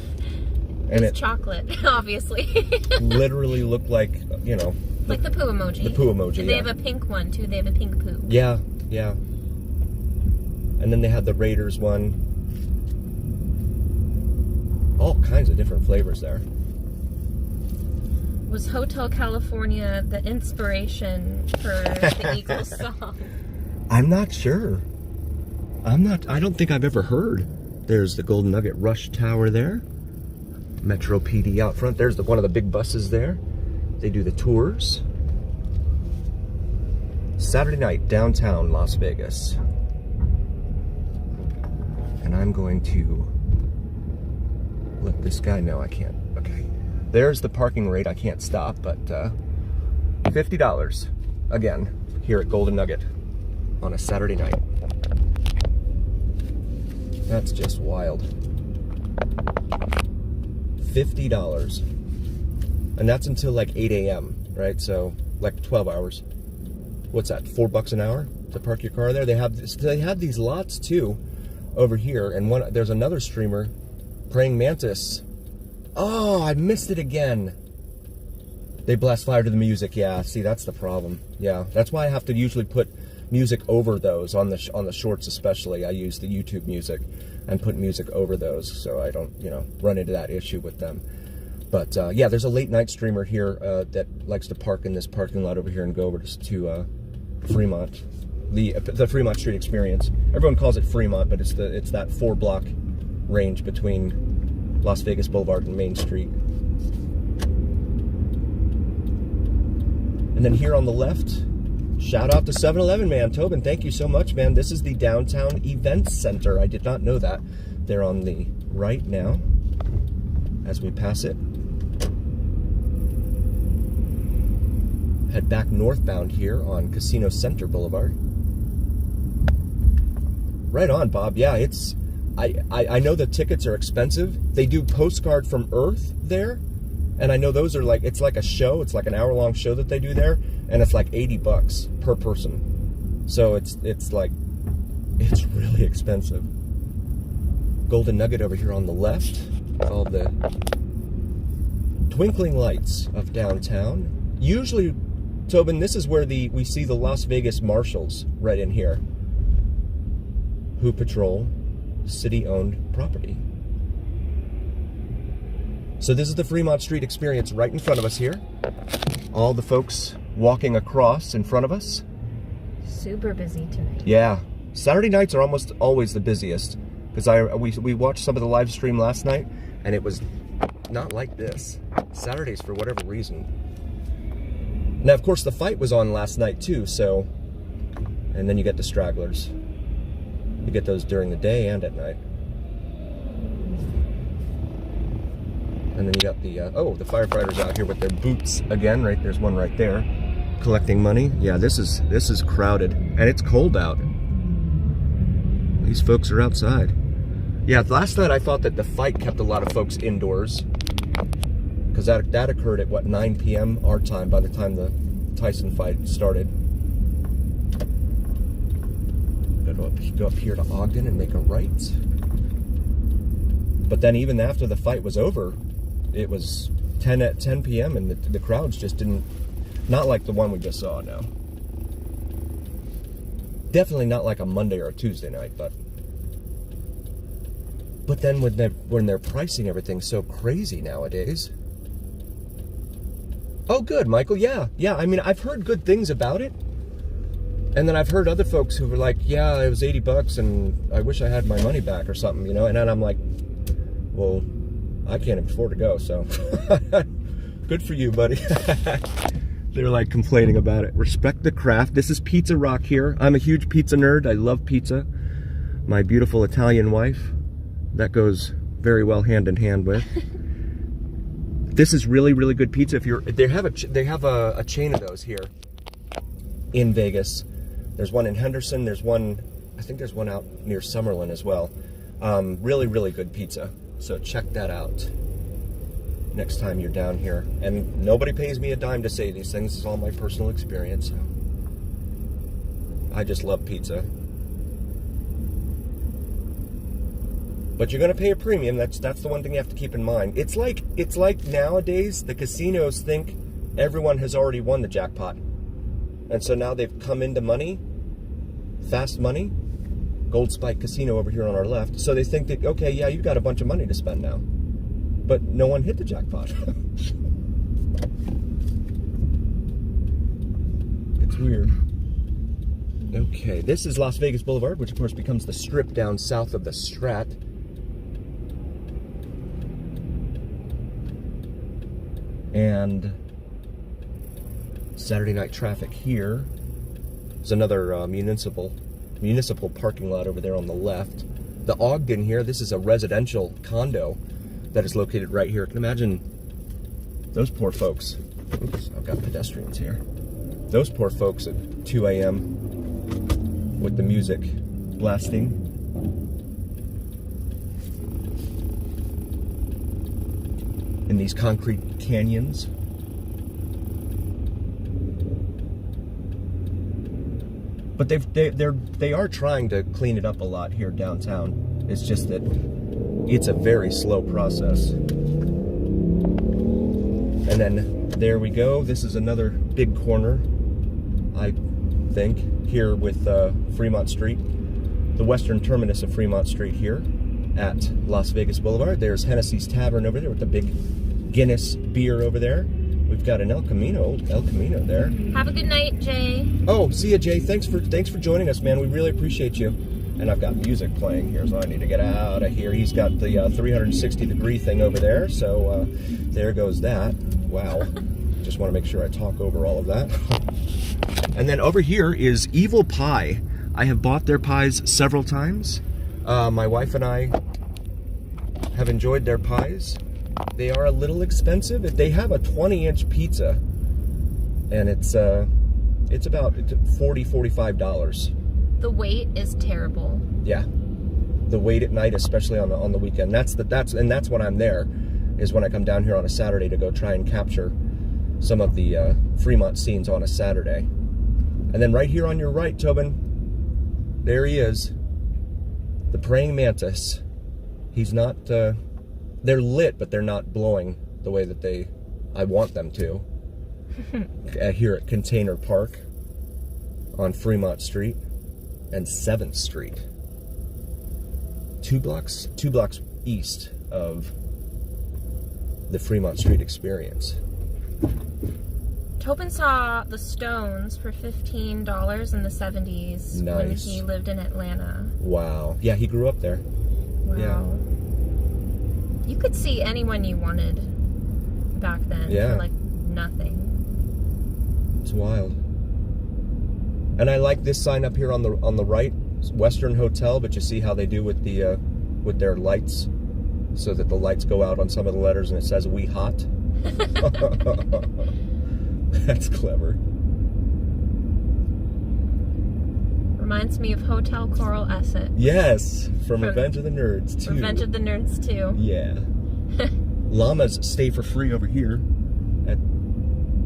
[SPEAKER 1] And
[SPEAKER 2] it's chocolate, obviously.
[SPEAKER 1] Literally looked like, you know...
[SPEAKER 2] Like the poo emoji.
[SPEAKER 1] The poo emoji,
[SPEAKER 2] and they have a pink one, too. They have a pink poo.
[SPEAKER 1] Yeah, yeah. And then they had the Raiders one. All kinds of different flavors there.
[SPEAKER 2] Was Hotel California the inspiration for the Eagles song?
[SPEAKER 1] I'm not sure. I don't think I've ever heard. There's the Golden Nugget Rush Tower there. Metro PD out front. There's one of the big buses there. They do the tours. Saturday night, downtown Las Vegas. And I'm going to let this guy know I can't. Okay. There's the parking rate. I can't stop, but $50 again here at Golden Nugget on a Saturday night. That's just wild. $50. And that's until like 8 a.m., right? So like 12 hours. What's that, $4 an hour to park your car there? They have these lots too over here. And there's another streamer, Praying Mantis. Oh, I missed it again. They blast fire to the music. Yeah, see, that's the problem. Yeah, that's why I have to usually put music over those on the shorts, especially. I use the YouTube music and put music over those so I don't, run into that issue with them. But yeah, there's a late night streamer here that likes to park in this parking lot over here and go over to Fremont, the Fremont Street experience. Everyone calls it Fremont, but it's that 4-block range between Las Vegas Boulevard and Main Street. And then here on the left, shout out to 7-Eleven man, Tobin. Thank you so much, man. This is the Downtown Events Center. I did not know that. They're on the right now as we pass it. Head back northbound here on Casino Center Boulevard. Right on, Bob. Yeah, it's... I know the tickets are expensive. They do Postcard from Earth there. And I know those are it's like a show. It's like an hour-long show that they do there. And it's like $80 per person. So it's really expensive. Golden Nugget over here on the left. With all the twinkling lights of downtown. Usually, Tobin, this is where we see the Las Vegas Marshals right in here. Who patrol city-owned property. So this is the Fremont Street experience right in front of us here. All the folks walking across in front of us.
[SPEAKER 2] Super busy tonight.
[SPEAKER 1] Yeah. Saturday nights are almost always the busiest. Because we watched some of the live stream last night, and it was not like this. Saturdays, for whatever reason. Now, of course, the fight was on last night, too, so... And then you get the stragglers. You get those during the day and at night. And then you got the firefighters out here with their boots again. Right, there's one right there, collecting money. Yeah, this is crowded, and it's cold out. These folks are outside. Yeah, last night I thought that the fight kept a lot of folks indoors, because that occurred at 9 p.m. our time. By the time the Tyson fight started, go up here to Ogden and make a right. But then even after the fight was over, it was 10 p.m. and the crowds just didn't, not like the one we just saw now. Definitely not like a Monday or a Tuesday night, but then when they're pricing everything so crazy nowadays. Oh, good, Michael. Yeah. I mean, I've heard good things about it. And then I've heard other folks who were like, yeah, it was $80 and I wish I had my money back or something, And then I'm like, well, I can't afford to go, so good for you, buddy. They're like complaining about it. Respect the craft. This is Pizza Rock here. I'm a huge pizza nerd. I love pizza. My beautiful Italian wife. That goes very well hand in hand with. This is really, really good pizza. If you're, they have a chain of those here in Vegas. There's one in Henderson. There's one, I think there's one out near Summerlin as well. Really, really good pizza. So check that out next time you're down here. And nobody pays me a dime to say these things. It's all my personal experience. So I just love pizza. But you're gonna pay a premium. That's the one thing you have to keep in mind. It's like nowadays the casinos think everyone has already won the jackpot. And so now they've come into money, fast money, Gold Spike Casino over here on our left. So they think that, okay, yeah, you've got a bunch of money to spend now. But no one hit the jackpot. It's weird. Okay, this is Las Vegas Boulevard, which of course becomes the strip down south of the Strat. And Saturday night traffic here. There's another municipal parking lot over there on the left. The Ogden here, this is a residential condo that is located right here. Can you imagine those poor folks. Oops, I've got pedestrians here. Those poor folks at 2 a.m. with the music blasting. In these concrete canyons. But they are trying to clean it up a lot here downtown. It's just that it's a very slow process. And then there we go. This is another big corner, I think, here with Fremont Street. The western terminus of Fremont Street here at Las Vegas Boulevard. There's Hennessy's Tavern over there with the big Guinness beer over there. We've got an old El Camino there.
[SPEAKER 2] Have a good night, Jay.
[SPEAKER 1] Oh, see ya, Jay. Thanks for joining us, man. We really appreciate you. And I've got music playing here, so I need to get out of here. He's got the 360-degree thing over there, so there goes that. Wow. Just want to make sure I talk over all of that. And then over here is Evil Pie. I have bought their pies several times. My wife and I have enjoyed their pies. They are a little expensive. They have a 20-inch pizza, and it's about $40–45.
[SPEAKER 2] The wait is terrible.
[SPEAKER 1] Yeah, the wait at night, especially on the weekend. That's when I'm there, is when I come down here on a Saturday to go try and capture some of the Fremont scenes on a Saturday. And then right here on your right, Tobin, there he is, the praying mantis. He's not. They're lit, but they're not blowing the way that I want them to. Here at Container Park on Fremont Street and 7th Street. 2 blocks east of the Fremont Street experience.
[SPEAKER 2] Tobin saw the Stones for $15 in the 70s.
[SPEAKER 1] Nice.
[SPEAKER 2] When he lived in Atlanta.
[SPEAKER 1] Wow. Yeah, he grew up there.
[SPEAKER 2] Wow.
[SPEAKER 1] Yeah.
[SPEAKER 2] You could see anyone you wanted back then for like nothing.
[SPEAKER 1] It's wild. And I like this sign up here on the right, Western Hotel, but you see how they do with their lights, so that the lights go out on some of the letters and it says "We Hot." That's clever.
[SPEAKER 2] Reminds me of Hotel Coral Esset.
[SPEAKER 1] Yes, from Revenge of the Nerds 2.
[SPEAKER 2] Revenge of the Nerds 2.
[SPEAKER 1] Yeah. Llamas stay for free over here.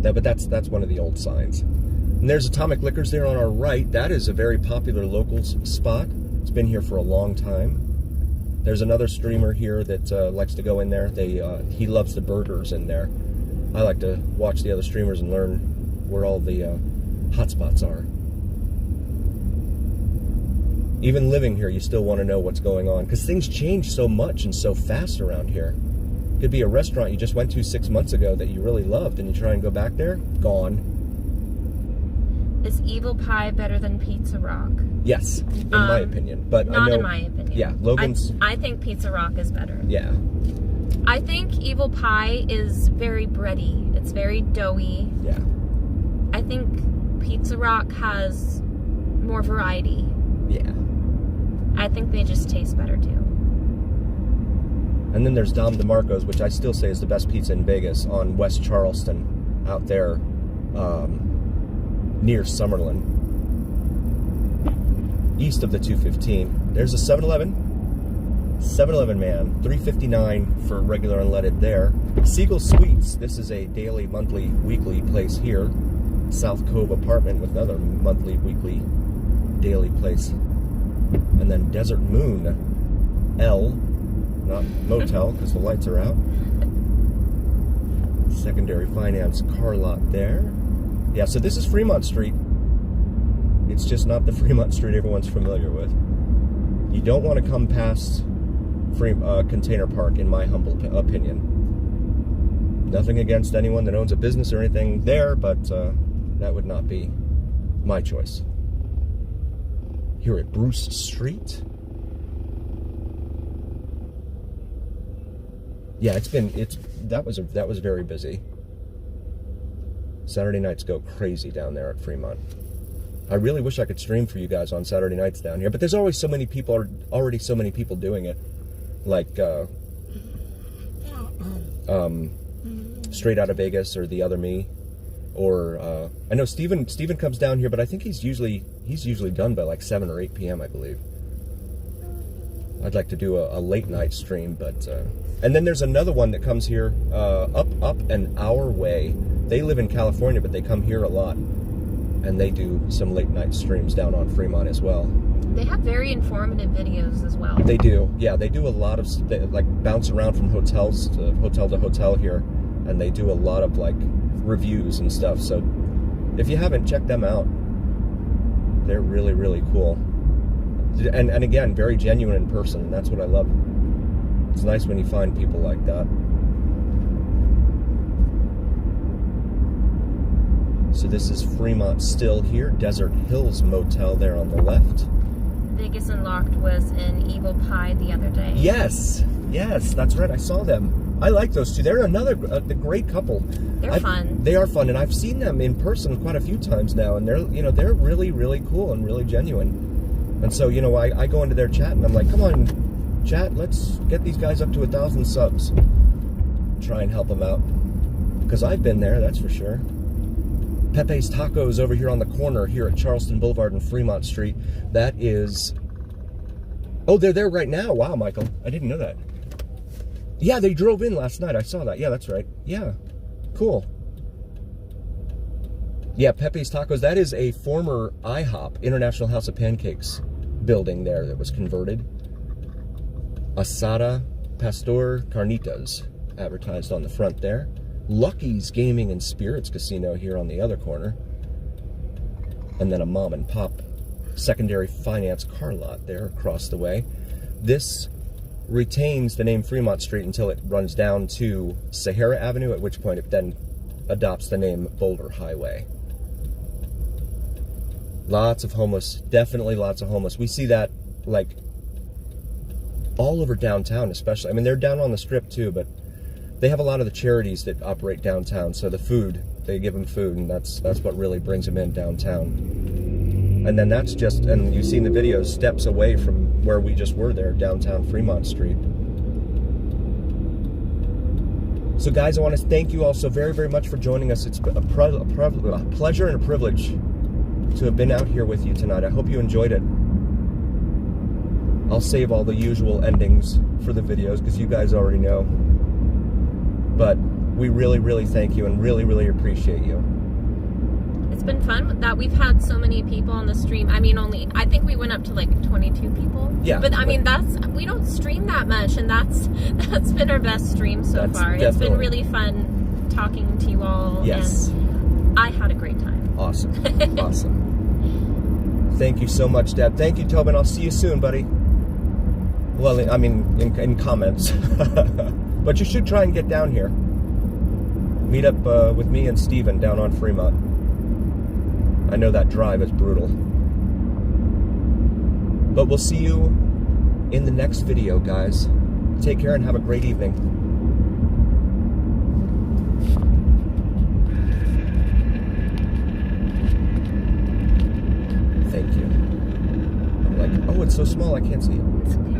[SPEAKER 1] But that's one of the old signs. And there's Atomic Liquors there on our right. That is a very popular locals spot. It's been here for a long time. There's another streamer here that likes to go in there. He loves the burgers in there. I like to watch the other streamers and learn where all the hot spots are. Even living here, you still want to know what's going on, because things change so much and so fast around here. Could be a restaurant you just went to 6 months ago that you really loved, and you try and go back there, gone.
[SPEAKER 2] Is Evil Pie better than Pizza Rock?
[SPEAKER 1] Yes, in my opinion. But
[SPEAKER 2] not
[SPEAKER 1] I know,
[SPEAKER 2] in my opinion.
[SPEAKER 1] Yeah, Logan's.
[SPEAKER 2] I think Pizza Rock is better.
[SPEAKER 1] Yeah.
[SPEAKER 2] I think Evil Pie is very bready. It's very doughy.
[SPEAKER 1] Yeah.
[SPEAKER 2] think Pizza Rock has more variety.
[SPEAKER 1] Yeah.
[SPEAKER 2] I think they just taste better too.
[SPEAKER 1] And then there's Dom DeMarco's, which I still say is the best pizza in Vegas, on West Charleston, out there near Summerlin, east of the 215. There's a 7-Eleven. 7-Eleven man, $3.59 for regular unleaded there. Siegel Sweets, this is a daily, monthly, weekly place here. South Cove apartment with another monthly, weekly, daily place. And then Desert Moon, L, not motel because the lights are out. Secondary finance car lot there. Yeah, so this is Fremont Street. It's just not the Fremont Street everyone's familiar with. You don't want to come past Container Park, in my humble opinion. Nothing against anyone that owns a business or anything there, but that would not be my choice. Here at Bruce Street. Yeah, that was very busy. Saturday nights go crazy down there at Fremont. I really wish I could stream for you guys on Saturday nights down here, but there's always so many people, already so many people doing it. Like Straight Outta Vegas or The Other Me, or I know Steven comes down here, but I think he's usually done by like 7 or 8 p.m. I believe. I'd like to do a late night stream, but and then there's another one that comes here up an hour way. They live in California, but they come here a lot, and they do some late night streams down on Fremont as well.
[SPEAKER 2] They have very informative videos as well.
[SPEAKER 1] They do, yeah. They do a lot of, they, like, bounce around from hotels to hotel here, and they do a lot of, like, reviews and stuff. So if you haven't, checked them out. They're really, really cool. And again, very genuine in person, and that's what I love. It's nice when you find people like that. So this is Fremont still here. Desert Hills Motel there on the left.
[SPEAKER 2] Vegas Unlocked was in Evil Pie the other day.
[SPEAKER 1] Yes, that's right. I saw them. I like those two. They're another great couple.
[SPEAKER 2] They're fun.
[SPEAKER 1] They are fun, and I've seen them in person quite a few times now, and they're really, really cool and really genuine. And so I go into their chat and I'm like, come on, chat, let's get these guys up to 1,000 subs. Try and help them out, because I've been there, that's for sure. Pepe's Tacos over here on the corner here at Charleston Boulevard and Fremont Street. That is... Oh, they're there right now. Wow, Michael. I didn't know that. Yeah, they drove in last night. I saw that. Yeah, that's right. Yeah. Cool. Yeah, Pepe's Tacos. That is a former IHOP, International House of Pancakes, building there that was converted. Asada Pastor Carnitas advertised on the front there. Lucky's Gaming and Spirits Casino here on the other corner. And then a mom and pop secondary finance car lot there across the way. This retains the name Fremont Street until it runs down to Sahara Avenue, at which point it then adopts the name Boulder Highway. Lots of homeless, definitely lots of homeless. We see that like all over downtown especially. I mean, they're down on the Strip too, but they have a lot of the charities that operate downtown, so the food, they give them food, and that's what really brings them in downtown. And then that's just, and you've seen the videos, steps away from where we just were there, downtown Fremont Street. So guys, I want to thank you all so very, very much for joining us. It's a pleasure and a privilege to have been out here with you tonight. I hope you enjoyed it. I'll save all the usual endings for the videos, because you guys already know. But we really, really thank you and really, really appreciate you.
[SPEAKER 2] It's been fun with that. We've had so many people on the stream. I mean, I think we went up to like 22 people.
[SPEAKER 1] Yeah.
[SPEAKER 2] But I mean, we don't stream that much, and that's been our best stream so far.
[SPEAKER 1] Definitely.
[SPEAKER 2] It's been really fun talking to you all.
[SPEAKER 1] Yes.
[SPEAKER 2] And I had a great time.
[SPEAKER 1] Awesome. Awesome. Thank you so much, Deb. Thank you, Tobin. I'll see you soon, buddy. Well, I mean, in comments. But you should try and get down here. Meet up with me and Steven down on Fremont. I know that drive is brutal. But we'll see you in the next video, guys. Take care and have a great evening. like, oh, it's so small I can't see it.
[SPEAKER 2] It's okay.